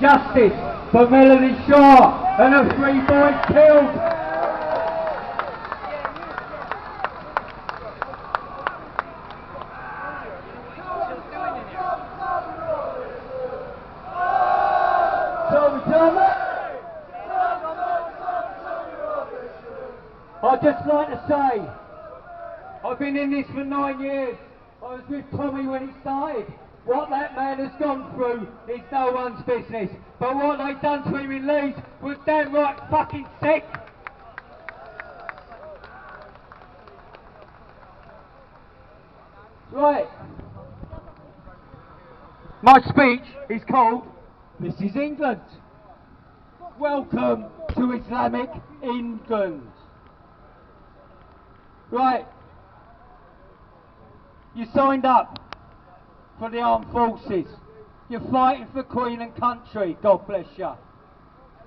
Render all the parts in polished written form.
Justice for Melanie Shaw and her 3 boys killed. I'd just like to say, I've been in this for 9 years. I was with Tommy when he started. What that man has gone through is no one's business. But what they done to him in Leeds was damn right fucking sick. Right. My speech is called, This is England. Welcome to Islamic England. Right. You signed up for the armed forces. You're fighting for Queen and country, God bless you.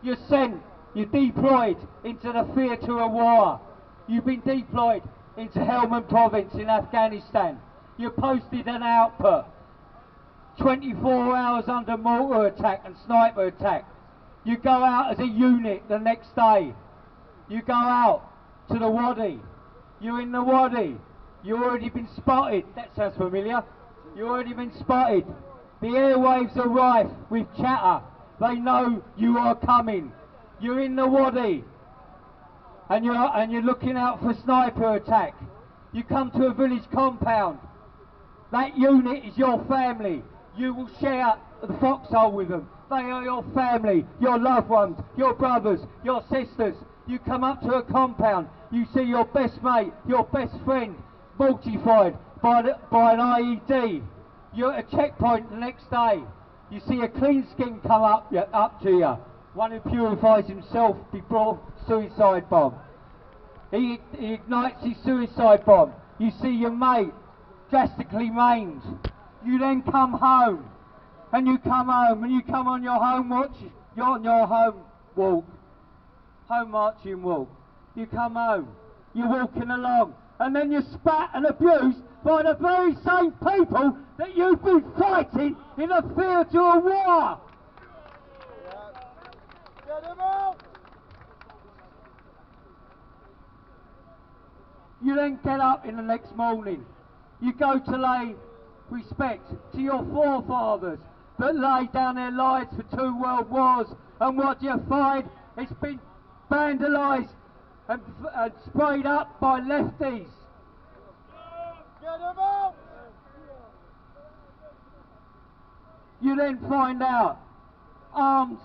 You're sent, you're deployed into the theatre of war. You've been deployed into Helmand province in Afghanistan. You're posted an output. 24 hours under mortar attack and sniper attack. You go out as a unit the next day. You go out to the Wadi. You're in the Wadi. You've already been spotted. That sounds familiar. You've already been spotted. The airwaves are rife with chatter. They know you are coming. You're in the Wadi. And you're looking out for sniper attack. You come to a village compound. That unit is your family. You will share the foxhole with them. They are your family, your loved ones, your brothers, your sisters. You come up to a compound. You see your best mate, your best friend, mortified by an IED. You're at a checkpoint the next day. You see a clean skin come up to you. One who purifies himself before suicide bomb. He ignites his suicide bomb. You see your mate drastically maimed. You then come home. And you come home and you come on your home watch. You're on your home walk. Home marching walk. You come home. You're walking along. And then you're spat and abused by the very same people that you've been fighting in a theatre of war. Get him out! You then get up in the next morning. You go to lay respect to your forefathers that laid down their lives for 2 world wars. And what do you find? It's been vandalised and sprayed up by lefties. Get them out! You then find out armed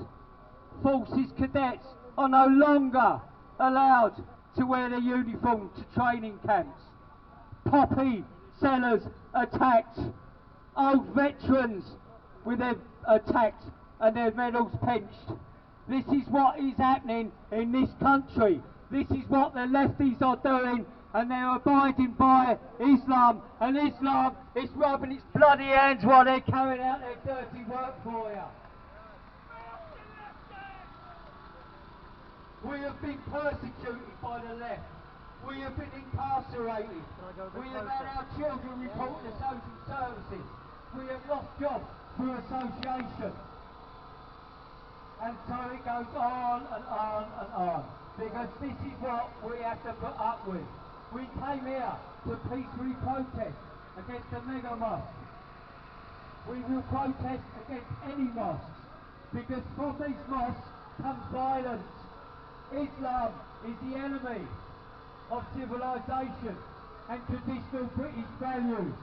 forces cadets are no longer allowed to wear their uniform to training camps. Poppy sellers attacked. Old veterans with their attacked and their medals pinched. This is what is happening in this country. This is what the lefties are doing, and they're abiding by Islam, and Islam is rubbing its bloody hands while they're carrying out their dirty work for you. We have been persecuted by the left. We have been incarcerated. We have had our children reported to social services. We have lost jobs through association. And so it goes on and on and on. Because this is what we have to put up with. We came here to peacefully protest against the mega mosque. We will protest against any mosques. Because from these mosques comes violence. Islam is the enemy of civilization and traditional British values.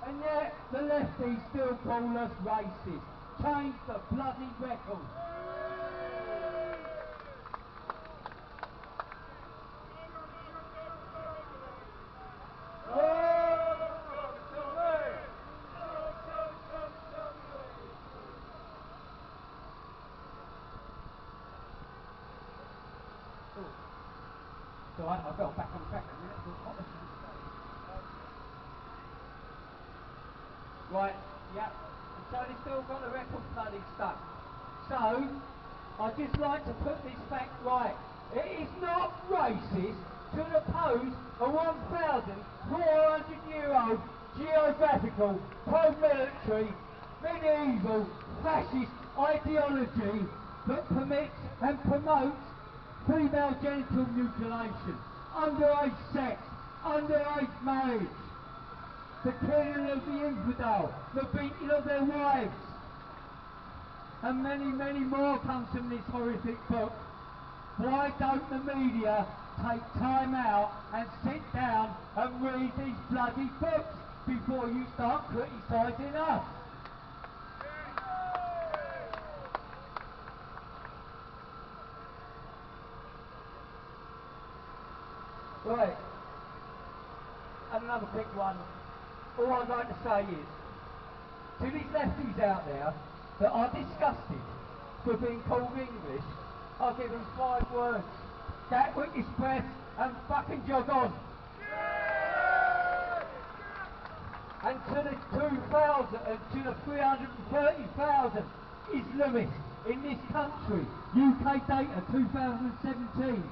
And yet the lefties still call us racist. Change the bloody record. So I got back on track a minute. Right, yep. So they've still got the record bloody stuck. So, I'd just like to put this fact right. It is not racist to oppose a 1,400-year-old geographical, pro-military, medieval, fascist ideology that permits and promotes female genital mutilation, underage sex, underage marriage, the killing of the infidel, the beating of their wives, and many, many more comes from this horrific book. Why don't the media take time out and sit down and read these bloody books before you start criticising us? Right, and another quick one. All I'd like to say is, to these lefties out there that are disgusted for being called English, I'll give them 5 words: Gatwick Express and fucking jog on. And to the 2,000 and to the 330,000 Islamists in this country, UK data 2017,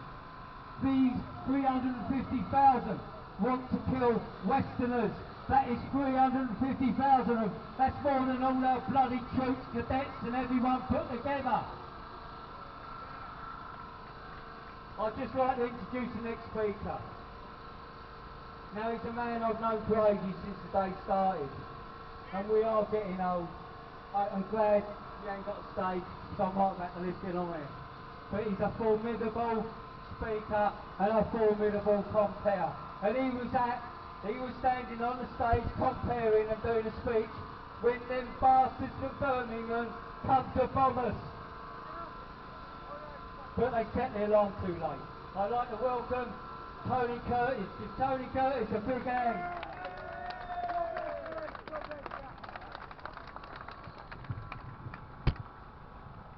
these 350,000 want to kill Westerners. That is 350,000 of them. That's more than all our bloody troops, cadets and everyone put together. I'd just like to introduce the next speaker. Now, he's a man I've known for ages since the day started, and we are getting old. I'm glad he ain't got a stage, so I might have to lift it on here. But he's a formidable speaker and a formidable compere. And he was standing on the stage comparing and doing a speech when them bastards from Birmingham come to bomb us. But they set their alarm too late. I'd like to welcome Tony Curtis. Give Tony Curtis a big hand.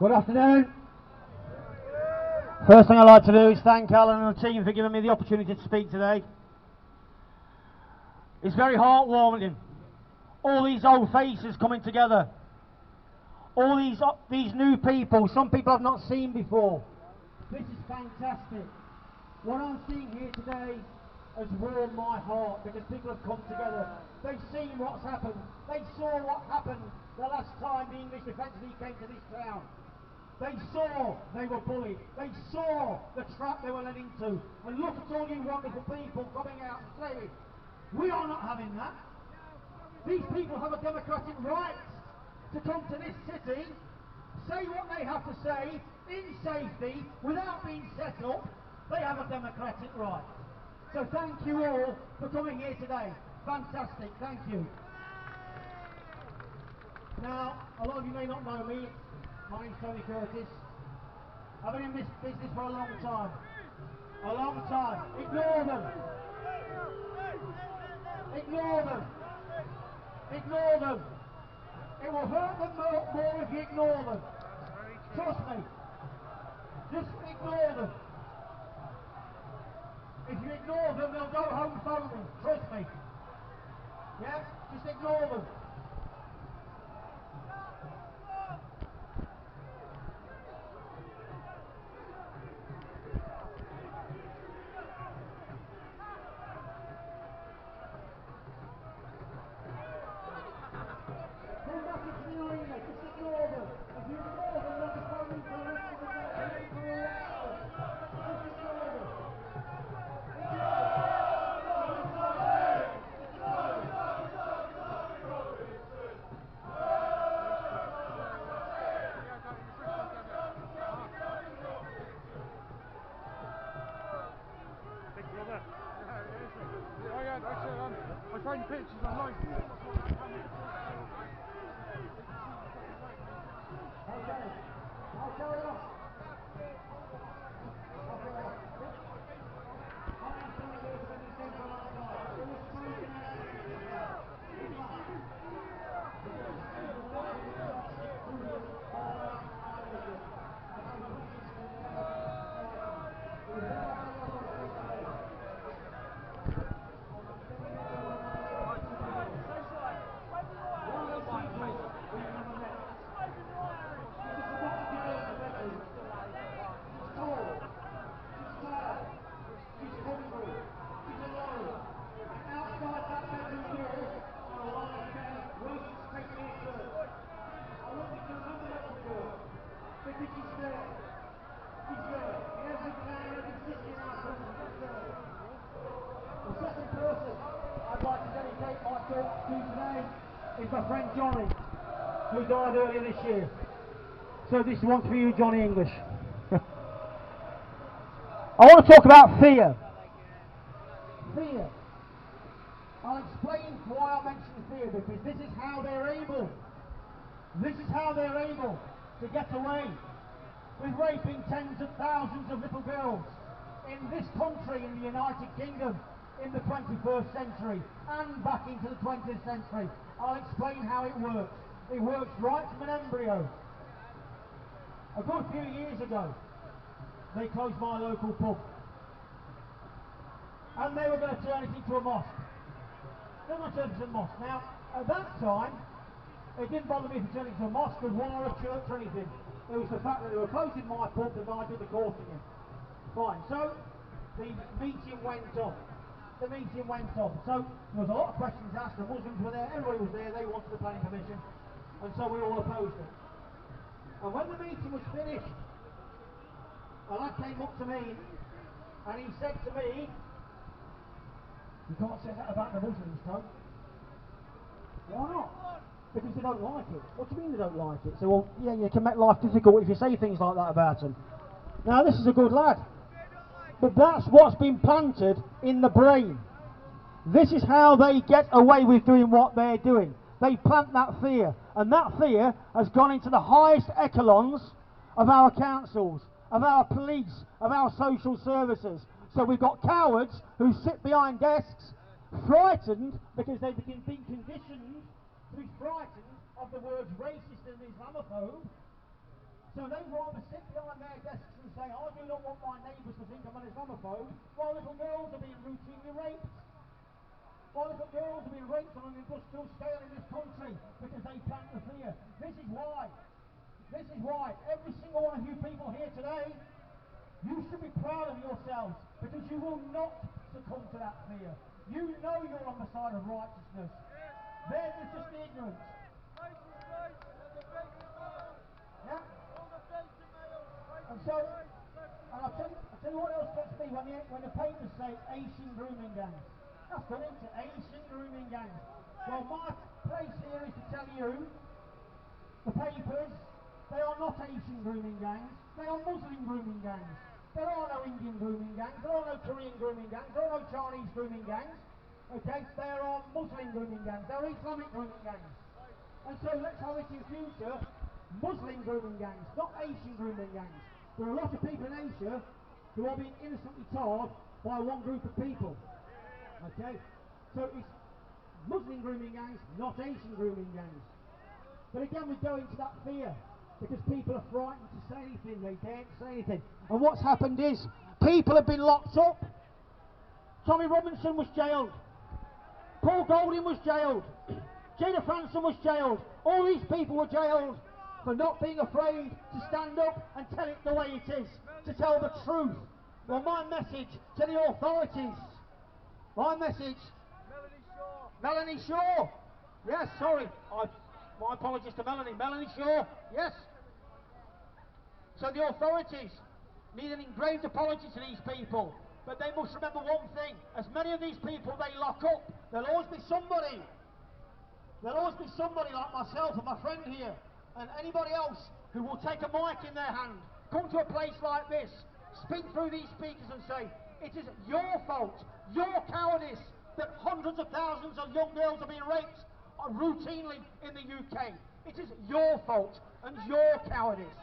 Good afternoon. First thing I'd like to do is thank Alan and the team for giving me the opportunity to speak today. It's very heartwarming. All these old faces coming together. All these new people, some people I've not seen before. This is fantastic. What I'm seeing here today has warmed my heart because people have come together. They've seen what's happened. They saw what happened the last time the English Defence League came to this town. They saw they were bullied. They saw the trap they were led into. And look at all you wonderful people coming out and saying, we are not having that. These people have a democratic right to come to this city, say what they have to say in safety without being set up. They have a democratic right. So thank you all for coming here today. Fantastic, thank you. Now, a lot of you may not know me. My name's Tony Curtis. I've been in this business for a long time. A long time. Ignore them. Ignore them. Ignore them. It will hurt them more if you ignore them. Trust me. Just ignore them. If you ignore them, they'll go home phoning. Trust me. Yeah? Just ignore them. I find pictures online. is my friend Johnny, who died earlier this year. So this one's for you, Johnny English. I want to talk about fear. Fear. I'll explain why I mention fear, because this is how they're able to get away with raping tens of thousands of little girls in this country, in the United Kingdom, in the 21st century and back into the 20th century. I'll explain how it works. It works right from an embryo. A good few years ago, they closed my local pub, and they were going to turn it into a mosque. They were going to turn it into a mosque. Now, at that time, it didn't bother me to turn it into a mosque, a war, a church, or anything. It was the fact that they were closing my pub and I did the courting in. Fine. So the meeting went on. So there was a lot of questions asked. The Muslims were there. Everybody was there. They wanted the planning permission, and so we all opposed it. And when the meeting was finished, a lad came up to me and he said to me, "You can't say that about the Muslims, Tom." "Why not?" "Because they don't like it." "What do you mean they don't like it?" So, well, yeah, you can make life difficult if you say things like that about them. Now, this is a good lad, but that's what's been planted in the brain. This is how they get away with doing what they're doing. They plant that fear, and that fear has gone into the highest echelons of our councils, of our police, of our social services. So we've got cowards who sit behind desks, frightened because they've been conditioned to be frightened of the words racist and Islamophobe. So they'd rather sit behind their desks and say, "I do not want my neighbours to think I'm an Islamophobe," while little girls are being routinely raped. While little girls are being raped on an industrial scale in this country because they plant the fear. This is why every single one of you people here today, you should be proud of yourselves, because you will not succumb to that fear. You know you're on the side of righteousness. Theirs is just ignorance. Yeah? And so, and I'll tell you what else gets me when the papers say Asian grooming gangs. That's gone into Asian grooming gangs. Well, my place here is to tell you, the papers, they are not Asian grooming gangs, they are Muslim grooming gangs. There are no Indian grooming gangs, there are no Korean grooming gangs, there are no Chinese grooming gangs. Okay, there are Muslim grooming gangs, there are Islamic grooming gangs. And so let's have it in future, Muslim grooming gangs, not Asian grooming gangs. There are a lot of people in Asia who are being innocently told by one group of people. Okay, so it's Muslim grooming gangs, not Asian grooming gangs. But again, we go into that fear because people are frightened to say anything, they daren't say anything. And what's happened is, people have been locked up. Tommy Robinson was jailed. Paul Golding was jailed. Jada Franson was jailed. All these people were jailed for not being afraid to stand up and tell it the way it is, to tell the truth. Well, my message to the authorities, my message, Melanie Shaw. Yes, sorry. My apologies to Melanie. Melanie Shaw, yes. So the authorities need an engraved apology to these people. But they must remember one thing. As many of these people they lock up, there'll always be somebody. There'll always be somebody like myself and my friend here, and anybody else who will take a mic in their hand, come to a place like this, speak through these speakers and say, "It is your fault, your cowardice, that hundreds of thousands of young girls are being raped routinely in the UK. It is your fault and your cowardice."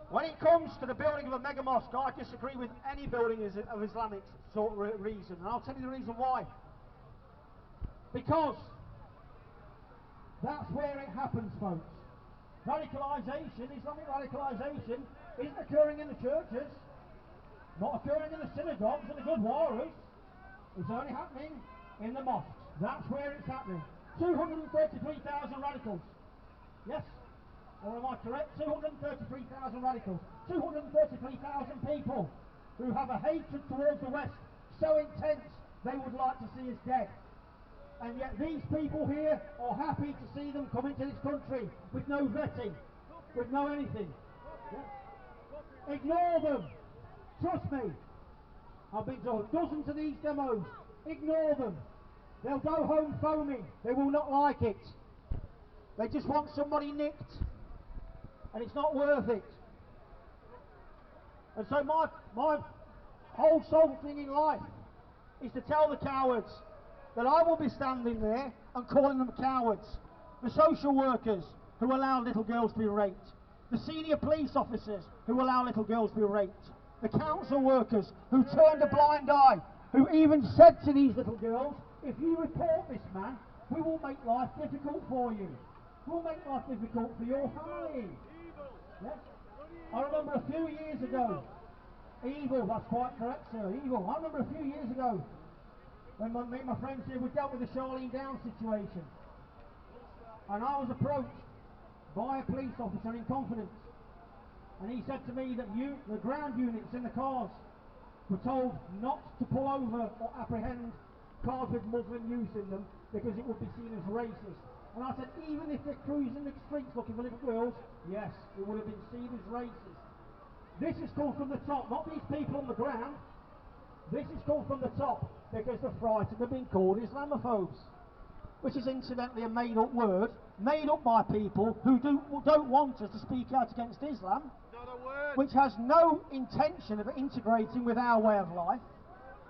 When it comes to the building of a mega mosque, I disagree with any building of Islamic sort of reason, and I'll tell you the reason why. Because that's where it happens, folks. Radicalisation, Islamic radicalisation, isn't occurring in the churches, not occurring in the synagogues and the good warriors. It's only happening in the mosques. That's where it's happening. 233,000 radicals. Yes? Or am I correct? 233,000 radicals. 233,000 people who have a hatred towards the West so intense they would like to see us dead. And yet these people here are happy to see them come into this country with no vetting, with no anything. Yeah? Ignore them. Trust me. I've been to dozens of these demos. Ignore them. They'll go home foaming. They will not like it. They just want somebody nicked. And it's not worth it. And so my whole sole thing in life is to tell the cowards that I will be standing there and calling them cowards. The social workers who allow little girls to be raped. The senior police officers who allow little girls to be raped. The council workers who turned a blind eye, who even said to these little girls, if you report this man, we will make life difficult for you. We'll make life difficult for your family. Yes? I remember a few years ago, evil, that's quite correct, sir, evil. I remember a few years ago, when me and my friends here, we dealt with the Charlene Down situation. And I was approached by a police officer in confidence. And he said to me that the ground units in the cars were told not to pull over or apprehend cars with Muslim youth in them because it would be seen as racist. And I said, even if they're cruising the streets looking for little girls, yes, it would have been seen as racist. This has come from the top, not these people on the ground. This has come from the top because the frightened have been called Islamophobes, which is incidentally a made-up word, made up by people who don't want us to speak out against Islam, which has no intention of integrating with our way of life.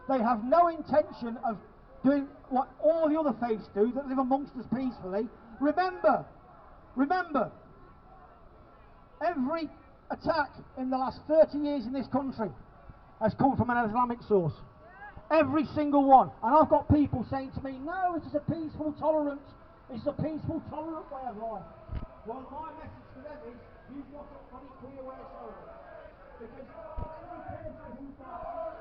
They have no intention of doing what all the other faiths do that live amongst us peacefully. Remember, every attack in the last 30 years in this country has come from an Islamic source. Every single one. And I've got people saying to me, no, it is a peaceful, tolerant, it's a peaceful, tolerant way of life. Well, my message to them is, you've got a bloody queer way of life. Because every person who's got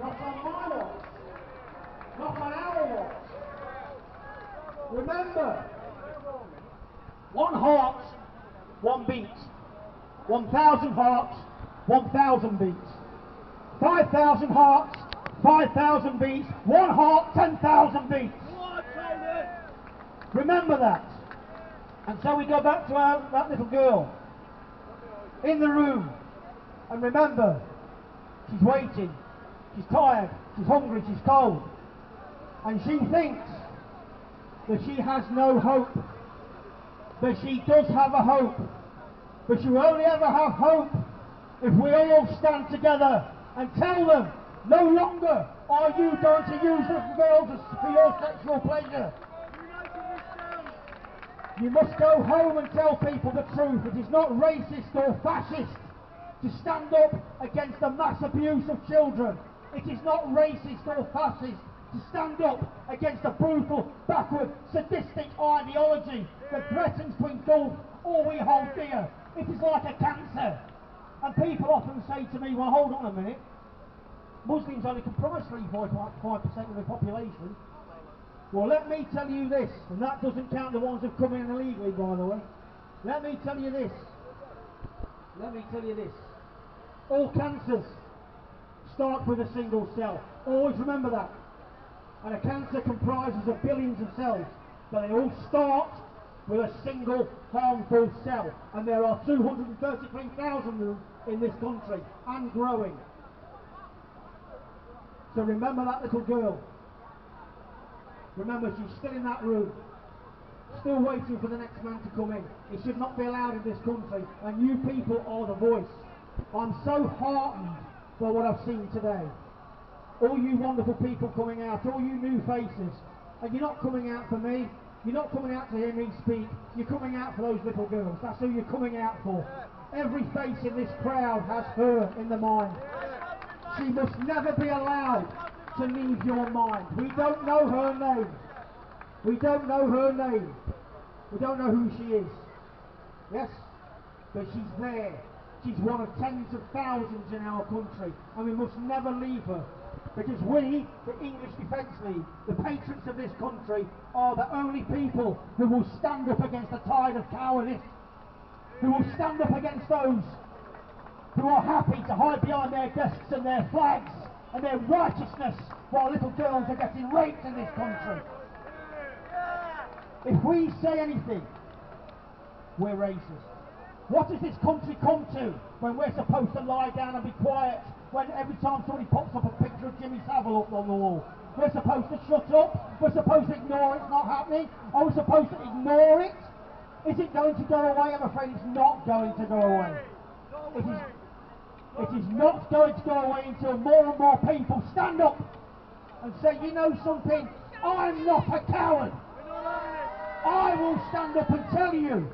not on my watch, not on our watch. Remember, one heart, one beat. 1,000 hearts, 1,000 beats. 5,000 hearts, 5,000 beats. One heart, 10,000 beats. Remember that. And so we go back to that little girl in the room. And remember, she's waiting. She's tired. She's hungry. She's cold. And she thinks that she has no hope. But she does have a hope. But you only ever have hope if we all stand together and tell them, no longer are you going to use little girls for your sexual pleasure. You must go home and tell people the truth. It is not racist or fascist to stand up against the mass abuse of children. It is not racist or fascist to stand up against a brutal, backward, sadistic ideology that threatens to engulf all we hold dear. It is like a cancer. And people often say to me, well, hold on a minute, Muslims only comprise 3.5% of the population. Well, let me tell you this, and that doesn't count the ones who've come in illegally, by the way. Let me tell you this. All cancers start with a single cell. Always remember that. And a cancer comprises of billions of cells, but they all start with a single harmful cell. And there are 233,000 in this country, and growing. So remember that little girl. Remember, she's still in that room, still waiting for the next man to come in. It should not be allowed in this country, and you people are the voice. I'm so heartened by what I've seen today. All you wonderful people coming out, all you new faces, and you're not coming out for me, you're not coming out to hear me speak, you're coming out for those little girls. That's who you're coming out for. Every face in this crowd has her in the mind. She must never be allowed to leave your mind. We don't know her name. We don't know her name. We don't know who she is. Yes? But she's there. She's one of tens of thousands in our country, and we must never leave her. Because we, the English Defence League, the patriots of this country, are the only people who will stand up against the tide of cowardice, who will stand up against those who are happy to hide behind their desks and their flags and their righteousness while little girls are getting raped in this country. If we say anything, we're racist. What has this country come to when we're supposed to lie down and be quiet when every time somebody pops up a picture of Jimmy Savile up on the wall? We're supposed to shut up? We're supposed to ignore it's not happening? Are we supposed to ignore it? Is it going to go away? I'm afraid it's not going to go away. It is not going to go away until more and more people stand up and say, you know something, I'm not a coward. I will stand up and tell you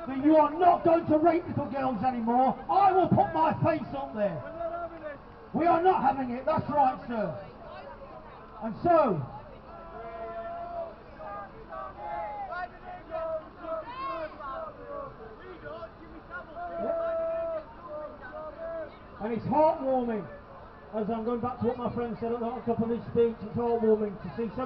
that you are not going to rape little girls anymore. I will put my face up there. We are not having it, that's right, sir. And so, and it's heartwarming, as I'm going back to what my friend said at the top of his speech, it's heartwarming to see so many